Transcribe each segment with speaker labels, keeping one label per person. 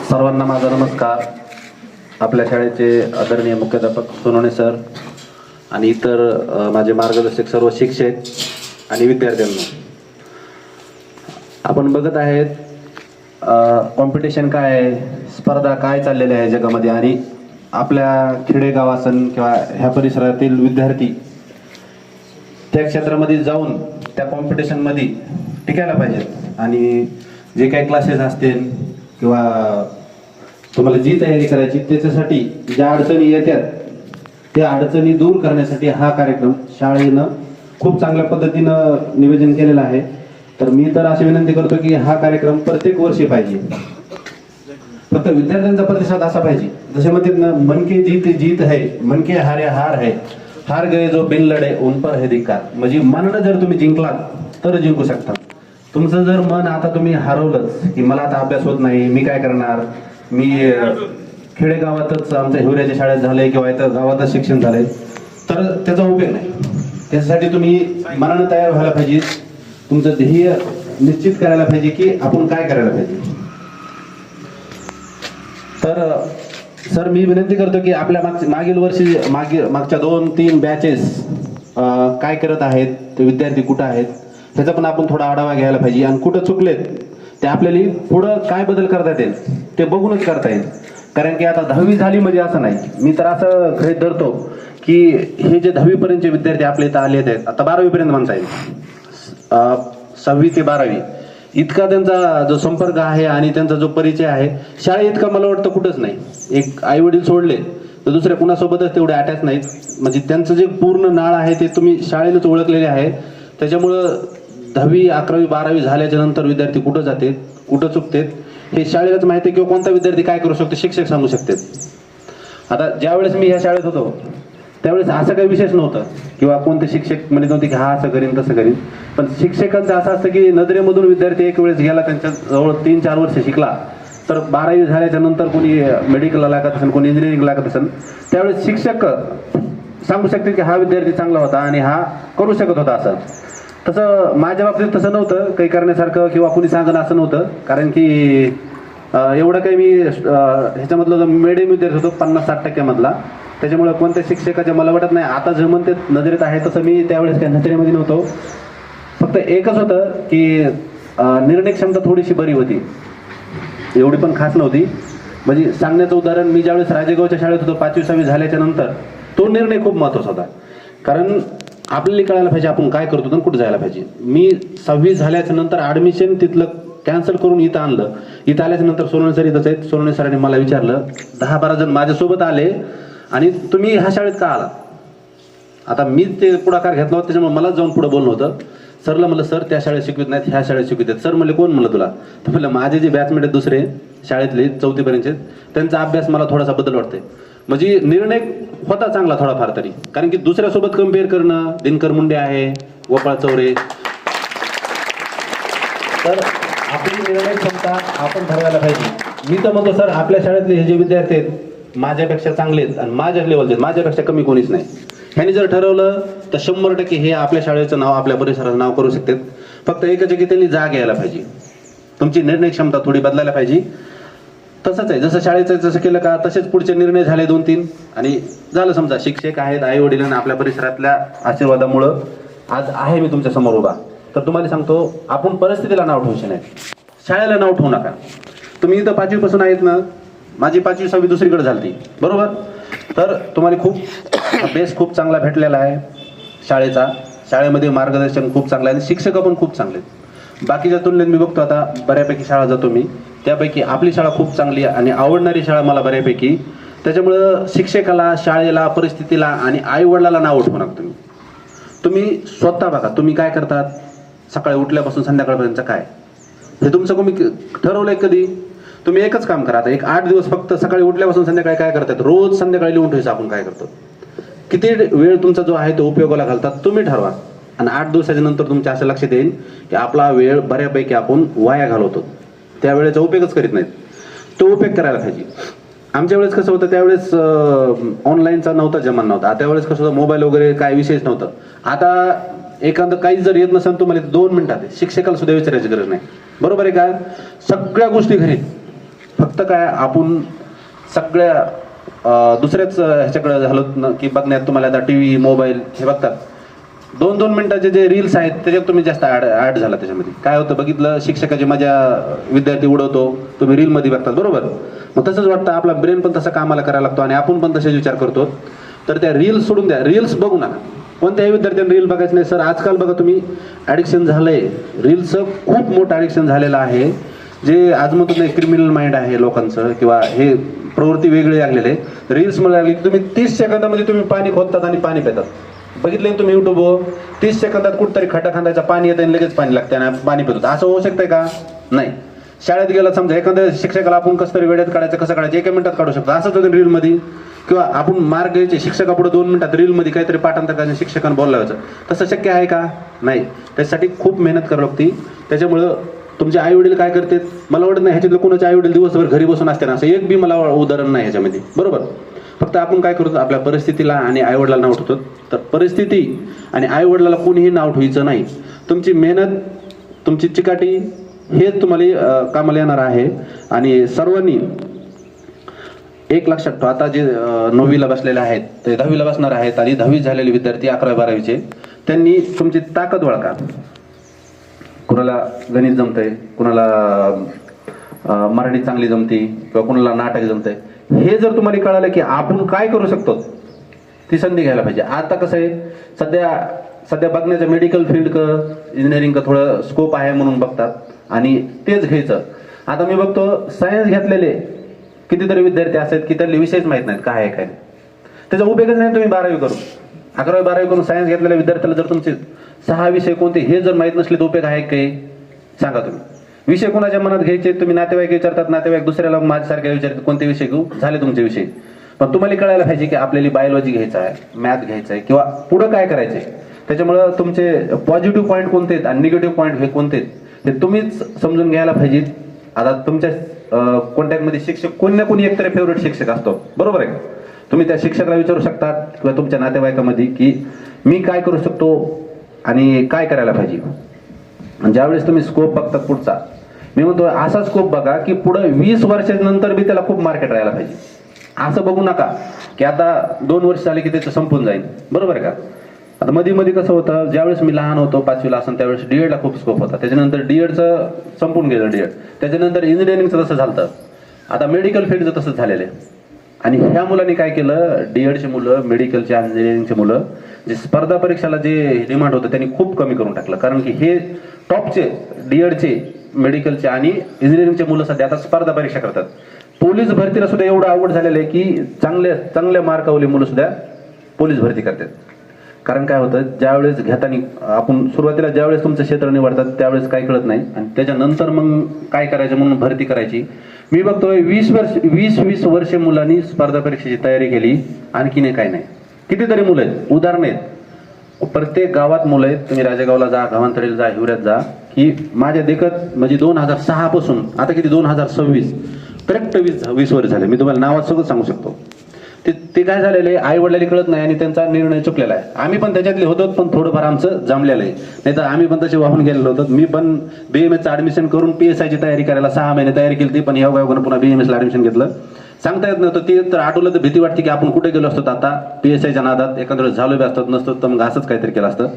Speaker 1: सर्वांना माझा नमस्कार. आपल्या शाळेचे आदरणीय मुख्याध्यापक सोनवणे सर आणि इतर माझे मार्गदर्शक सर्व शिक्षक आणि विद्यार्थ्यांना, आपण बघत आहेत कॉम्पिटिशन काय आहे, स्पर्धा काय चाललेल्या आहे जगामध्ये, आणि आपल्या खेडेगाव असन किंवा ह्या परिसरातील विद्यार्थी त्या क्षेत्रामध्ये जाऊन त्या कॉम्पिटिशनमध्ये टिकायला पाहिजेत. आणि जे काही क्लासेस असतील किंवा तुम्हाला जी तयारी करायची त्याच्यासाठी ज्या अडचणी येतात त्या अडचणी दूर करण्यासाठी हा कार्यक्रम शाळेनं खूप चांगल्या पद्धतीनं नियोजन केलेलं आहे. तर मी तर अशी विनंती करतो की हा कार्यक्रम प्रत्येक वर्षी पाहिजे. फक्त विद्यार्थ्यांचा प्रतिसाद असा पाहिजे, जसे म्हणते मन के जीत जीत है, मन के हारे हार है, हार गए जो बिन लढे उन पर है धिक्कार. म्हणजे मननं जर तुम्ही जिंकलात तर जिंकू शकता. तुमचं जर मन आता तुम्ही हरवलंच की मला आता अभ्यास होत नाही, मी काय करणार, मी खेडेगावातच आमच्या हिवऱ्याच्या शाळेत झालंय किंवा इथं गावातच शिक्षण झालंय, तर त्याचा उपयोग नाही. त्याच्यासाठी तुम्ही मनानं तयार व्हायला पाहिजे, तुमचं ध्येय निश्चित करायला पाहिजे की आपण काय करायला पाहिजे. तर सर मी विनंती करतो की आपल्या मागील वर्षी मागच्या 2-3 बॅचेस काय करत आहेत, ते विद्यार्थी कुठं आहेत त्याचा पण आपण थोडा आढावा घ्यायला पाहिजे. आणि कुठं चुकलेत ते आपल्याला पुढं काय बदल करता येईल ते बघूनच करता येईल. कारण की आता 10वी झाली म्हणजे असं नाही, मी तर असं गृहीत धरतो की हे जे 10वी पर्यंतचे विद्यार्थी आपल्या इथं आले आहेत, आता 12वी पर्यंत म्हणता येईल, 6वी ते 12वी इतका त्यांचा जो संपर्क आहे आणि त्यांचा जो परिचय आहे शाळे इतका मला वाटतं कुठंच नाही. एक आई वडील सोडले तर दुसऱ्या कुणासोबतच तेवढे अटॅच नाहीत. म्हणजे त्यांचं जे पूर्ण नाळ आहे ते तुम्ही शाळेनंच ओळखलेले आहे. त्याच्यामुळं 10वी 11वी 12वी झाल्याच्या नंतर विद्यार्थी कुठं जाते, कुठं चुकतेत हे शाळेलाच माहिती आहे, किंवा कोणता विद्यार्थी काय करू शकतो शिक्षक सांगू शकतात. आता ज्यावेळेस मी ह्या शाळेत होतो त्यावेळेस असं काही विशेष नव्हतं किंवा कोणते शिक्षक म्हणत नव्हते की हा असं करीन तसं करीन. पण शिक्षकांचं असं असतं की नजरेमधून विद्यार्थी एक वेळेस गेला, त्यांच्या जवळ 3-4 वर्ष शिकला, तर 12वी झाल्याच्या नंतर कोणी मेडिकलला लागत असेल, कोणी इंजिनिअरिंग लागत असेल, त्यावेळेस शिक्षक सांगू शकते की हा विद्यार्थी चांगला होता आणि हा करू शकत होता. असं तसं माझ्या बाबतीत तसं नव्हतं काही करण्यासारखं किंवा कुणी सांगणं असं नव्हतं. कारण की एवढं काही मी ह्याच्यामधलं जो मिडियम विद्यार्थी होतो 50-60% मधला, त्याच्यामुळे कोणत्या शिक्षकाच्या मला वाटत नाही आता जे म्हणते नजरेत आहे तसं मी त्यावेळेस काही नजरेमध्ये नव्हतो. फक्त एकच होतं की निर्णय क्षमता थोडीशी बरी होती, एवढी पण खास नव्हती. म्हणजे सांगण्याचं उदाहरण, मी ज्यावेळेस राजेगावच्या शाळेत होतो 5वी-6वी झाल्याच्या नंतर तो निर्णय खूप महत्त्वाचा होता. कारण आपल्याला कळायला पाहिजे आपण काय करतो आणि कुठं जायला पाहिजे. मी 6वी झाल्याच्या नंतर ॲडमिशन तिथलं कॅन्सल करून इथं आणलं. इथं आल्याच्या नंतर सोनवणे सर इथंच आहेत. सोनवणे सरांनी मला विचारलं, 10-12 जण माझ्यासोबत आले आणि तुम्ही ह्या शाळेत का आला. आता मी ते पुढाकार घेतला होता, त्याच्यामुळे मलाच जाऊन पुढे बोलणं होतं. सरला म्हणलं सर त्या शाळेत शिकवित नाहीत, ह्या शाळेत शिकवित आहेत. सर म्हणले कोण म्हणलं तुला, तर म्हणलं माझे जे बॅचमेट आहेत दुसरे शाळेतले 4थी पर्यंतचे, त्यांचा अभ्यास मला थोडासा बदल वाटतंय. म्हणजे निर्णय होता चांगला थोडाफार तरी, कारण की दुसऱ्यासोबत कम्पेअर करणं, दिनकर मुंडे आहे, गोपाळ चौरे, तर आपली निर्णय क्षमता आपण ठरवायला पाहिजे. मी तर म्हणतो सर आपल्या शाळेतले हे जे विद्यार्थी आहेत माझ्यापेक्षा चांगले आहेत आणि माझ्या लेवलचे, माझ्यापेक्षा कमी कोणीच नाही. ह्यांनी जर ठरवलं तर 100% हे आपल्या शाळेचं नाव, आपल्या परिसराचं नाव करू शकतात. फक्त एकच आहे की त्यांनी जाग यायला पाहिजे, तुमची निर्णय क्षमता थोडी बदलायला पाहिजे. तसंच आहे, जसं शाळेचं जसं केलं का तसेच पुढचे निर्णय झाले 2-3 आणि झालं. समजा शिक्षक आहेत, आई वडिलांना आपल्या परिसरातल्या आशीर्वादामुळं आज आहे मी तुमच्या समोर उभा. तर तुम्हाला सांगतो आपण परिस्थितीला नाव ठेवू नाही, शाळेला नाव ठेवू नका. तुम्ही इथं 5वी पासून आहेत ना, माझी 5वी-6वी दुसरीकडे झाली बरोबर, तर तुम्हाला खूप बेस खूप चांगला भेटलेला आहे शाळेचा. शाळेमध्ये मार्गदर्शन खूप चांगलं आहे, शिक्षक पण खूप चांगले आहेत. बाकीच्या तुलनेत मी बघतो आता बऱ्यापैकी शाळा जातो मी, त्यापैकी आपली शाळा खूप चांगली आहे आणि आवडणारी शाळा मला बऱ्यापैकी. त्याच्यामुळं शिक्षकाला, शाळेला, परिस्थितीला आणि आईवडिलाला नाव उठवू नका. तुम्ही स्वतः बघा तुम्ही काय करतात, सकाळी उठल्यापासून संध्याकाळपर्यंत काय हे तुमचं तुम्ही ठरवलंय कधी. तुम्ही एकच काम करा, आता एक 8 दिवस फक्त सकाळी उठल्यापासून संध्याकाळी काय करतात, रोज संध्याकाळी लिहून ठेवायचं आपण काय करतो, किती वेळ तुमचा जो आहे तो उपयोगाला घालतात तुम्ही ठरवा. आणि 8 दिवसाच्या नंतर तुमच्या असं लक्षात येईल की आपला वेळ बऱ्यापैकी आपण वाया घालवतो, त्या वेळेचा उपयोगच करीत नाहीत. तो उपयोग करायला पाहिजे. आमच्या वेळेस कसं होतं, त्यावेळेस ऑनलाईनचा नव्हता जमाना नव्हता. त्यावेळेस कसं होतं, मोबाईल वगैरे काय विशेष नव्हतं. आता एखादं काही जर येत नसेल तुम्हाला 2 मिनिटात शिक्षकाला सुद्धा विचारायची गरज नाही, बरोबर आहे का. सगळ्या गोष्टी घरी फक्त काय आपण सगळ्या दुसऱ्याच ह्याच्याकडे झालो की बघण्यात तुम्हाला आता टीव्ही मोबाईल हे बघतात 2-2 मिनिटाचे जे रील्स आहेत त्याच्यात तुम्ही जास्त ऍड झाला. त्याच्यामध्ये काय होतं बघितलं शिक्षकाची मजा विद्यार्थी उडवतो तुम्ही रीलमध्ये बघतात बरोबर. मग तसंच वाटतं आपला ब्रेन पण तसं कामाला करायला लागतो आणि आपण पण तसेच विचार करतो. तर त्या रील्स सोडून द्या, रील्स बघू नका. कोणत्याही विद्यार्थ्यांनी रील बघायचं नाही सर. आजकाल बघा तुम्ही ॲडिक्शन झालंय रील्सचं खूप मोठं ॲडिक्शन झालेलं आहे. जे आज म्हणतो नाही क्रिमिनल माइंड आहे लोकांचं किंवा हे प्रवृत्ती वेगळी लागलेली आहे. रील्स मला लागली तुम्ही 30 सेकंदामध्ये तुम्ही पाणी खोदतात आणि पाणी पितात. बघितलं तुम्ही युट्यूबवर 30 सेकंदात कुठतरी खड्डा खांदायचा पाणी येतं आणि लगेच पाणी लागतं आणि पाणी पितो. असं होऊ शकतंय का? नाही. शाळेत गेला समजा एखाद्या शिक्षकाला आपण कसं तरी वेळेत काढायचं कसं काढायचं 1 मिनिटात काढू शकतो. असंच होतं रीलमध्ये. किंवा आपण मार्क घ्यायचे शिक्षकापुढे 2 मिनिटात रीलमध्ये काहीतरी पाठांतर करायचं शिक्षकांना बोलायचं. तसं शक्य आहे का? नाही. त्याच्यासाठी खूप मेहनत करावी लागते. त्याच्यामुळं तुमचे आई वडील काय करतात मला वाटत नाही ह्याच्यातलं कोणाचे आई वडील दिवसभर घरी बसून असते ना असं एक बी मला उदाहरण नाही ह्याच्यामध्ये बरोबर. फक्त आपण काय करतो आपल्या परिस्थितीला आणि आईवडिलांना नाव ठेवतो. तर परिस्थिती आणि आईवडिलाला कोणीही नाव ठेवायचं नाही. तुमची मेहनत तुमची चिकाटी हेच तुम्हाला कामाला येणार आहे. आणि सर्वांनी एक लक्षात ठेवा आता जे 9वीला बसलेले आहेत ते 10वीला बसणार आहेत आणि 10वी झालेले विद्यार्थी 11वी-12वीचे त्यांनी तुमची ताकद ओळखा. कुणाला गणित जमतंय, कुणाला मराठी चांगली जमती किंवा कुणाला नाटक जमतंय. हे जर तुम्हाला कळालं की आपण काय करू शकतो ती संधी घ्यायला पाहिजे. आता कसं आहे सध्या बघण्याचं मेडिकल फील्ड इंजिनिअरिंग थोडं स्कोप आहे म्हणून बघतात आणि तेच घ्यायचं. आता मी बघतो सायन्स घेतलेले कितीतरी विद्यार्थी असतात की त्यातले विषयच माहीत नाहीत काय आहे काय. त्याचा उपयोगच नाही तुम्ही 12वी करून 11वी-12वी करून सायन्स घेतलेल्या विद्यार्थ्याला जर तुमचे 6 विषय कोणते हे जर माहीत नसले तर उपयोग आहे काही सांगा तुम्ही. विषय कोणाच्या मनात घ्यायचे तुम्ही नातेवाईक विचारतात, नातेवाईक दुसऱ्याला माझ्यासारख्या विचारतात कोणते विषय घेऊ झाले तुमचे विषय. पण तुम्हाला कळायला पाहिजे की आपल्याला बायोलॉजी घ्यायचं आहे, मॅथ घ्यायचं आहे किंवा पुढं काय करायचं आहे. त्याच्यामुळं तुमचे पॉझिटिव्ह पॉईंट कोणते आहेत आणि निगेटिव्ह पॉईंट हे कोणते आहेत हे तुम्हीच समजून घ्यायला पाहिजे. आता तुमच्या कॉन्टॅक्टमध्ये शिक्षक कोणी ना कोणी एकतरी फेवरेट शिक्षक असतो बरोबर आहे. तुम्ही त्या शिक्षकाला विचारू शकता किंवा तुमच्या नातेवाईकामध्ये की मी काय करू शकतो आणि काय करायला पाहिजे. आणि ज्यावेळेस तुम्ही स्कोप बघतात पुढचा मी म्हणतो असा स्कोप बघा की पुढे 20 वर्षानंतर बी त्याला खूप मार्केट राहायला पाहिजे. असं बघू नका की आता 2 वर्ष झाले की त्याचं संपून जाईल बरोबर आहे का. आता मध्ये कसं होतं ज्यावेळेस मी लहान होतो 5वीला असं त्यावेळेस डीएडला खूप स्कोप होता. त्याच्यानंतर डीएडचं संपून गेलं डीएड. त्याच्यानंतर इंजिनिअरिंगचं तसं झालं. आता मेडिकल फील्डचं तसंच झालेलं आहे. आणि ह्या मुलांनी काय केलं डीएडची मुलं मेडिकलच्या इंजिनिअरिंगची मुलं जे स्पर्धा परीक्षाला जे डिमांड होतं त्यांनी खूप कमी करून टाकलं. कारण की हे टॉपचे डीएडचे मेडिकलचे आणि इंजिनिअरिंगचे मुलं सध्या आता स्पर्धा परीक्षा करतात. पोलीस भरतीला सुद्धा एवढं अवघड झालेलं आहे की चांगल्या मार्कावली मुलं सुद्धा पोलीस भरती करतात. कारण काय होतं ज्यावेळेस घेताना आपण सुरुवातीला ज्यावेळेस तुमचं क्षेत्र निवडतात त्यावेळेस काही कळत नाही आणि त्याच्यानंतर मग काय करायचं म्हणून भरती करायची. मी बघतोय 20 वर्षे मुलांनी स्पर्धा परीक्षेची तयारी केली आणखीन काय नाही. कितीतरी मुलं आहेत उदाहरण आहेत प्रत्येक गावात मुलं आहेत. तुम्ही राजेगावला जा, गव्हाणतळीला जा, हिवऱ्यात जा की माझ्या देखत म्हणजे 2006 पासून आता किती 2026 करेक्ट 20 वर्ष झाले. मी तुम्हाला नावात सगळं सांगू शकतो. ते काय झालेले आई वडिलांनी कळत नाही आणि त्यांचा निर्णय चुकलेला आहे. आम्ही पण त्याच्यातले होतो पण थोडंफार आमचं जमलेलं आहे. नाही तर आम्ही पण तसे वाहून गेलेलो होतो. मी पण BMSचं ऍडमिशन करून PSIची तयारी करायला 6 महिने तयारी केली पण ह्या वयावर पुन्हा BMSला ऍडमिशन घेतलं. सांगता येत नव्हतं. ते तर आठवलं तर भीती वाटते की आपण कुठे गेलो असतो आता PSIच्या नादात एखाद्या झालो बी असतात नसतो तर मग असंच काहीतरी केलं असतं.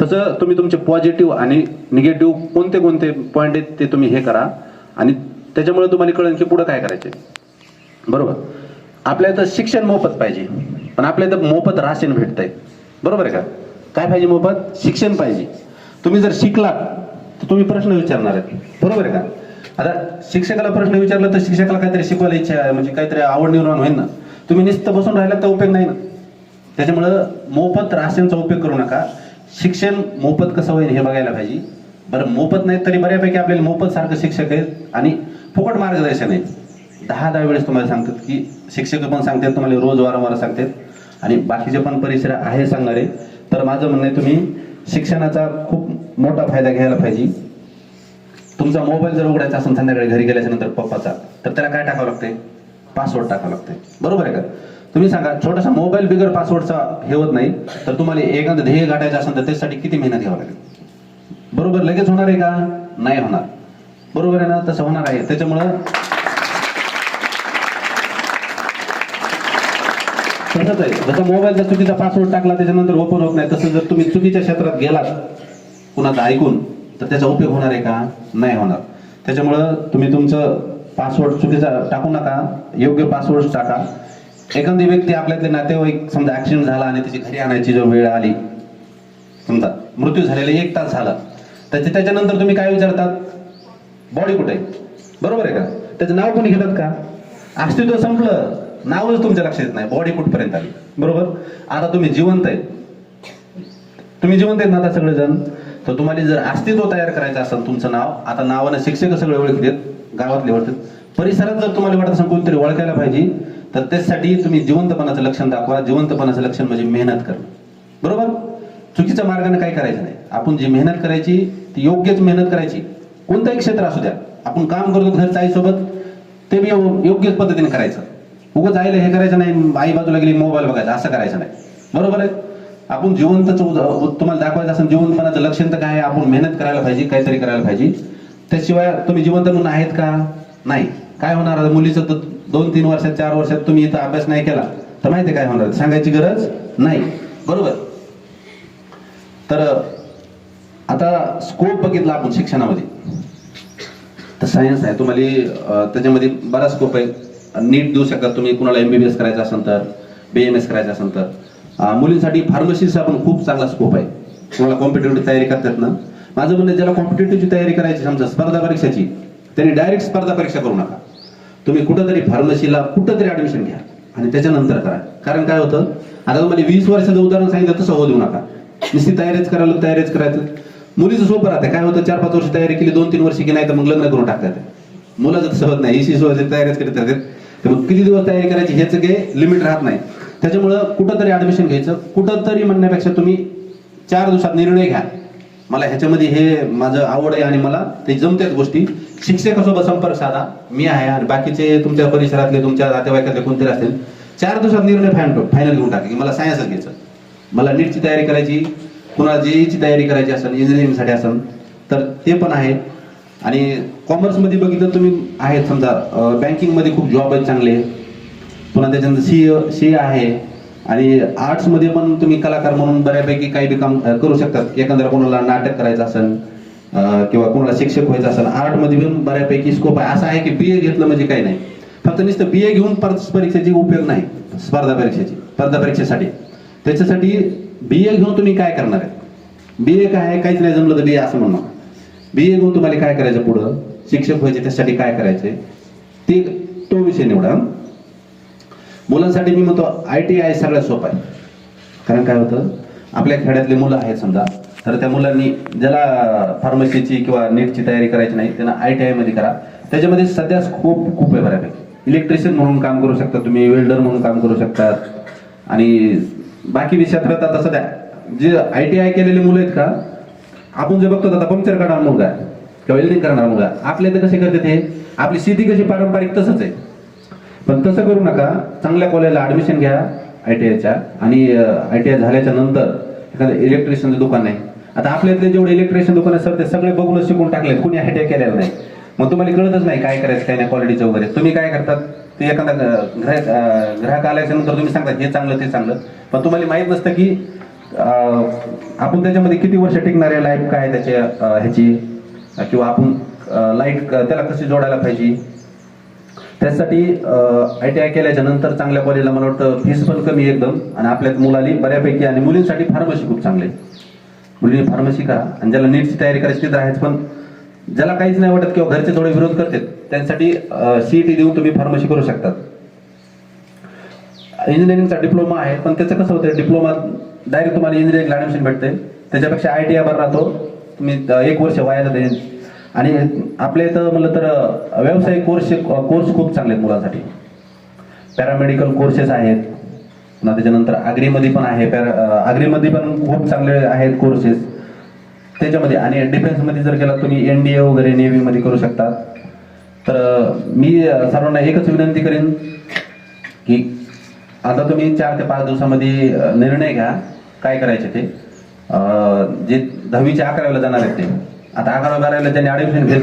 Speaker 1: तसं तुम्ही तुमचे पॉझिटिव्ह आणि निगेटिव्ह कोणते पॉईंट आहेत ते तुम्ही हे करा आणि त्याच्यामुळे तुम्हाला कळेल की पुढं काय करायचे बरोबर. आपल्या इथं शिक्षण मोफत पाहिजे पण आपल्या इथं मोफत राशन भेटतंय बरोबर आहे का. काय पाहिजे मोफत शिक्षण पाहिजे. तुम्ही जर शिकलात तर तुम्ही प्रश्न विचारणार आहेत बरोबर आहे का. आता शिक्षकाला प्रश्न विचारला तर शिक्षकाला काहीतरी शिकवायला इच्छा आहे म्हणजे काहीतरी आवड निर्माण होईल ना. तुम्ही नुसतं बसून राहिला तर उपयोग नाही ना. त्याच्यामुळं मोफत राशनचा उपयोग करू नका. शिक्षण मोफत कसं होईल हे बघायला पाहिजे. बरं मोफत नाही तरी बऱ्यापैकी आपल्याला मोफत सारखं शिक्षक आहेत आणि फुकट मार्गदर्शन आहे. 10 वेळेस तुम्हाला सांगतात की शिक्षक पण सांगतात तुम्हाला रोज वारंवार सांगतात आणि बाकीचे पण परिसर आहे सांगणारे. तर माझं म्हणणं आहे तुम्ही शिक्षणाचा खूप मोठा फायदा घ्यायला पाहिजे. तुमचा मोबाईल जर उघडायचा असेल संध्याकाळी घरी गेल्याच्या नंतर पप्पाचा तर त्याला काय टाकावं लागतंय पासवर्ड टाकावं लागतंय बरोबर आहे का. तुम्ही सांगा छोटासा मोबाईल बिगर पासवर्डचा हे होत नाही तर तुम्हाला एखादं ध्येय गाठायचं असेल तर त्यासाठी किती मेहनत घ्यावं लागेल बरोबर. लगेच होणार आहे का नाही होणार बरोबर आहे ना. तसं होणार आहे. त्याच्यामुळं तसंच आहे, जसं मोबाईलचा चुकीचा पासवर्ड टाकला त्याच्यानंतर ओपन होत नाही, तसं जर तुम्ही चुकीच्या क्षेत्रात गेलात कुणाचं ऐकून तर त्याचा उपयोग होणार आहे का? नाही होणार. त्याच्यामुळं तुम्ही तुमचं पासवर्ड चुकीचा टाकू नका, योग्य पासवर्ड टाका. एखादी व्यक्ती आपल्यातले नातेवाईक समजा ऍक्सिडेंट झाला आणि त्याची घरी आणायची जर वेळ आली, समजा मृत्यू झालेला 1 तास झाला, त्याच्यानंतर तुम्ही काय विचारतात? बॉडी कुठे आहे? बरोबर आहे का? त्याचं नाव कोणी घेतात का? अस्तित्व संपलं, नावच तुमच्या लक्षात येत नाही, बॉडी कुठपर्यंत आली. बरोबर. आता तुम्ही जिवंत आहे, तुम्ही जिवंत आहेत ना आता सगळेजण, तर तुम्हाला जर अस्तित्व तयार करायचं असेल तुमचं नाव, आता नावानं शिक्षक सगळे ओळखतात, गावातले ओळखतात, परिसरात जर तुम्हाला वाटत असेल कोणतरी ओळखायला पाहिजे, तर त्यासाठी तुम्ही जिवंतपणाचं लक्षण दाखवा. जिवंतपणाचं लक्षण म्हणजे मेहनत करणं. बरोबर. चुकीच्या मार्गाने काय करायचं नाही. आपण जी मेहनत करायची ती योग्यच मेहनत करायची. कोणतंही क्षेत्र असू द्या, आपण काम करतो घरच्या आईसोबत, ते बी योग्यच पद्धतीने करायचं. उगाच आईला हे करायचं नाही, आई बाजूला गेली मोबाईल बघायचा, असं करायचं नाही. बरोबर आहे. आपण जिवंतच तुम्हाला दाखवायचं असेल जिवंतपणाचं लक्षण तर काय? आपण मेहनत करायला पाहिजे, काहीतरी करायला पाहिजे. त्याशिवाय तुम्ही जिवंत म्हणून आहेत का? नाही. काय होणार? मुलीचं तर 2-3 वर्षात 4 वर्षात तुम्ही इथं अभ्यास नाही केला तर माहिती काय होणार? सांगायची गरज नाही. बरोबर. तर आता स्कोप बघितला आपण शिक्षणामध्ये, तर सायन्स आहे, तुम्हाला त्याच्यामध्ये बराच स्कोप आहे. नीट देऊ शकता तुम्ही, कुणाला MBBS करायचं असेल तर, BMS करायचं असेल तर. मुलींसाठी फार्मसीचा पण खूप चांगला स्कोप आहे. तुम्हाला कॉम्पिटेटिव्ह तयारी करतात ना, माझं म्हणणं ज्याला कॉम्पिटेटिव्हची तयारी करायची समजा स्पर्धा परीक्षाची, त्यांनी डायरेक्ट स्पर्धा परीक्षा करू नका. तुम्ही कुठंतरी फार्मसीला कुठंतरी ऍडमिशन घ्या आणि त्याच्यानंतर करा. कारण काय होतं, आता तुम्हाला 20 वर्षाचं उदाहरण सांगितलं तसं होऊ देऊ नका. नुसती तयारीच करायचं. मुलीचं सोपं राहते. काय होतं, 4-5 वर्ष तयारी केली, 2-3 वर्ष की नाही तर मग लग्न करून टाकतात. मुलाचं तसं होत नाही, 20 वर्ष तयारीच करत राहतात. तर मग किती दिवस तयारी करायची ह्याच काही लिमिट राहत नाही. त्याच्यामुळं कुठंतरी ऍडमिशन घ्यायचं. कुठंतरी म्हणण्यापेक्षा तुम्ही 4 दिवसात निर्णय घ्या, मला ह्याच्यामध्ये हे माझं आवड आहे आणि मला ते जमत्याच गोष्टी. शिक्षकासोबत संपर्क साधा, मी आहे आणि बाकीचे तुमच्या परिसरातले तुमच्या नातेवाईकातले कोणतरी असतील, 4 दिवसात निर्णय फायनल घेऊन टाका की मला सायन्सच घ्यायचं, मला नीटची तयारी करायची, कुणाला JEEची तयारी करायची असेल, इंजिनिअरिंगसाठी असेल तर ते पण आहे. आणि कॉमर्समध्ये बघितलं तुम्ही आहेत समजा, बँकिंगमध्ये खूप जॉब आहेत चांगले, पुन्हा त्याच्यानंतर CA आहे. आणि आर्ट्समध्ये पण तुम्ही कलाकार म्हणून बऱ्यापैकी काही बी काम करू शकतात. एखाद्या कोणाला नाटक करायचं असेल किंवा कोणाला शिक्षक व्हायचं असेल, आर्टमध्ये पण बऱ्यापैकी स्कोप आहे. असं आहे की BA घेतलं म्हणजे काही नाही, फक्त नुसतं BA घेऊन परीक्षेची उपयोग नाही, स्पर्धा परीक्षेसाठी. त्याच्यासाठी BA घेऊन तुम्ही काय करणार आहे? BA काय आहे? काहीच नाही जमलं तर BA असं म्हणणार. BA घेऊन तुम्हाला काय करायचं, पुढं शिक्षक व्हायचे त्यासाठी काय करायचंय ते, तो विषय निवडा. मुलांसाठी मी म्हणतो ITI सगळ्यात सोपं आहे. कारण काय होतं, आपल्या खेड्यातले मुलं आहेत समजा, तर त्या मुलांनी ज्याला फार्मसीची किंवा नीटची तयारी करायची नाही त्यांना ITI मध्ये करा. त्याच्यामध्ये सध्या स्कोप खूप आहे बऱ्यापैकी. इलेक्ट्रिशियन म्हणून काम करू शकता तुम्ही, वेल्डर म्हणून काम करू शकतात. आणि बाकी क्षेत्रात आता सध्या जे ITI केलेले मुलं आहेत का, आपण जे बघतो आता पंक्चर करणार मुलगा किंवा वेल्डिंग करणार मुलगा, आपल्या इथे कसे करतात, हे आपली शेती कशी पारंपरिक तसंच आहे. पण तसं करू नका, चांगल्या कॉलेजला ऍडमिशन घ्या ITIच्या. आणि ITI झाल्याच्या नंतर एखादं इलेक्ट्रिशियनचं दुकान आहे. आता आपल्या इथले जेवढे इलेक्ट्रिशियन दुकान आहे सर, ते सगळे बघूनच शिकून टाकले, कुणी ITI केलेलं नाही. मग तुम्हाला कळतच नाही काय करायचं काय नाही, क्वालिटीचं वगैरे. तुम्ही काय करतात, ते एखादा ग्राहक आल्याच्या नंतर तुम्ही सांगता हे चांगलं ते चांगलं, पण तुम्हाला माहित नसतं की आपण त्याच्यामध्ये किती वर्ष टिकणार आहे, लाईफ काय त्याच्या ह्याची, किंवा आपण लाईट त्याला कशी जोडायला पाहिजे. त्यासाठी ITI केल्याच्या नंतर चांगल्या कॉलेजला मला वाटतं फीस पण कमी एकदम, आणि आपल्या मुलाली बऱ्यापैकी. आणि मुलींसाठी फार्मसी खूप चांगली, मुलींनी फार्मसी करा. आणि ज्याला नीटची तयारी करायची ते तर आहेच, पण ज्याला काहीच नाही वाटत किंवा घरचे थोडे विरोध करतात त्यांसाठी CET देऊन तुम्ही फार्मसी करू शकतात. इंजिनिअरिंगचा डिप्लोमा आहे, पण त्याचं कसं होतं, डिप्लोमा डायरेक्ट तुम्हाला इंजिनिअरिंगला ऍडमिशन भेटते, त्याच्यापेक्षा ITI बरं राहतो. तुम्ही 1 वर्ष वाया जाते. आणि आपल्या इथं म्हणलं तर व्यावसायिक कोर्स खूप चांगले आहेत मुलांसाठी. पॅरामेडिकल कोर्सेस आहेत, पुन्हा त्याच्यानंतर आग्रीमध्ये पण आहे, आग्रीमध्ये पण खूप चांगले आहेत कोर्सेस त्याच्यामध्ये. आणि डिफेन्समध्ये जर केला तुम्ही NDA वगैरे नेव्हीमध्ये करू शकता. तर मी सर्वांना एकच विनंती करेन की आता तुम्ही 4 ते 5 दिवसामध्ये निर्णय घ्या काय करायचे ते. जे 10वीच्या 11वीला जाणार आहेत ते, आता 11-12ला ज्यांनी ऍडमिशन घेतले